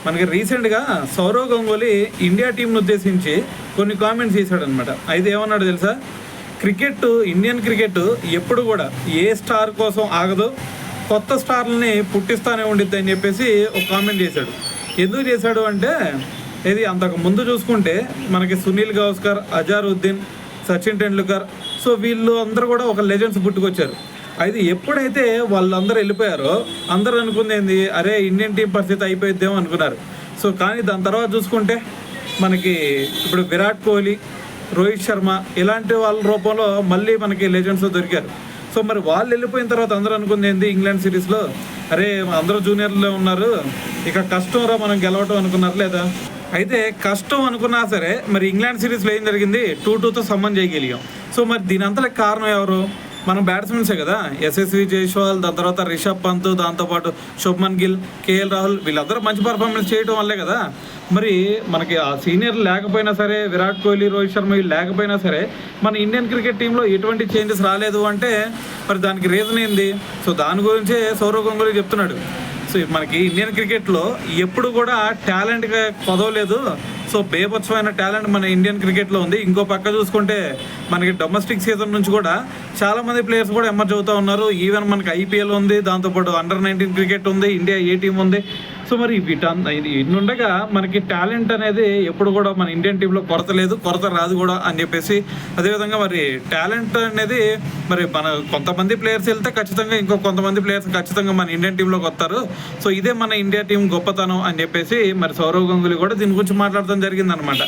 మనకి రీసెంట్గా సౌరవ్ గంగూలీ ఇండియా టీంను ఉద్దేశించి కొన్ని కామెంట్స్ చేశాడనమాట. అయితే ఏమన్నాడు తెలుసా, ఇండియన్ క్రికెట్ ఎప్పుడు కూడా ఏ స్టార్ కోసం ఆగదు, కొత్త స్టార్లని పుట్టిస్తానే ఉండిద్ది అని చెప్పేసి ఒక కామెంట్ చేశాడు. ఎందుకు చేశాడు అంటే, ఇది అంతకు ముందు చూసుకుంటే మనకి సునీల్ గవాస్కర్, అజారుద్దీన్, సచిన్ టెండూల్కర్, సో వీళ్ళు అందరూ కూడా ఒక లెజెండ్స్ పుట్టుకొచ్చారు. అయితే ఎప్పుడైతే వాళ్ళందరూ వెళ్ళిపోయారో అందరూ అనుకుంది ఏంది, అరే ఇండియన్ టీం పరిస్థితి అయిపోయిద్దేమో అనుకున్నారు. సో కానీ దాని తర్వాత చూసుకుంటే మనకి ఇప్పుడు విరాట్ కోహ్లీ, రోహిత్ శర్మ ఇలాంటి వాళ్ళ రూపంలో మళ్ళీ మనకి లెజెండ్స్ దొరికారు. సో మరి వాళ్ళు వెళ్ళిపోయిన తర్వాత అందరూ అనుకుంది ఏంది, ఇంగ్లాండ్ సిరీస్లో అరే అందరూ జూనియర్లో ఉన్నారు, ఇక కష్టంరా మనం గెలవటం అనుకున్నారు లేదా. అయితే కష్టం అనుకున్నా సరే మరి ఇంగ్లాండ్ సిరీస్లో ఏం జరిగింది, 2-2తో సమ్మన్ చేయగలిగాం. సో మరి దీని అంతలో కారణం ఎవరు, మనం బ్యాట్స్మెన్సే కదా. యశస్వి జైస్వాల్, దాని తర్వాత రిషబ్ పంత్, దాంతోపాటు శుభ్మన్ గిల్, కేఎల్ రాహుల్ వీళ్ళందరూ మంచి పర్ఫార్మెన్స్ చేయడం వల్లే కదా. మరి మనకి ఆ సీనియర్లు లేకపోయినా సరే, విరాట్ కోహ్లీ, రోహిత్ శర్మ వీళ్ళు లేకపోయినా సరే మన ఇండియన్ క్రికెట్ టీంలో ఎటువంటి చేంజెస్ రాలేదు అంటే మరి దానికి రీజన్ ఏంది. సో దాని గురించే సౌరవ్ గంగూలీ చెప్తున్నాడు. సో మనకి ఇండియన్ క్రికెట్లో ఎప్పుడు కూడా టాలెంట్గా కొదవలేదు. సో బేభత్సమైన టాలెంట్ మన ఇండియన్ క్రికెట్లో ఉంది. ఇంకో పక్క చూసుకుంటే మనకి డొమెస్టిక్ సీజన్ నుంచి కూడా చాలామంది ప్లేయర్స్ కూడా ఎమర్జ్ అవుతూ ఉన్నారు. ఈవెన్ మనకి ఐపీఎల్ ఉంది, దాంతోపాటు అండర్-19 క్రికెట్ ఉంది, ఇండియా ఏ టీం ఉంది. సో మరి ఇన్ని ఉండగా మనకి టాలెంట్ అనేది ఎప్పుడు కూడా మన ఇండియన్ టీంలో కొరత లేదు, కొరత రాదు కూడా అని చెప్పేసి, అదేవిధంగా మరి టాలెంట్ అనేది మరి మన కొంతమంది ప్లేయర్స్ వెళ్తే ఖచ్చితంగా ఇంకో కొంతమంది ప్లేయర్స్ ఖచ్చితంగా మన ఇండియన్ టీంలోకి వస్తారు. సో ఇదే మన ఇండియా టీం గొప్పతనం అని చెప్పేసి మరి సౌరవ్ గంగూలీ కూడా దీని గురించి మాట్లాడడం జరిగిందనమాట.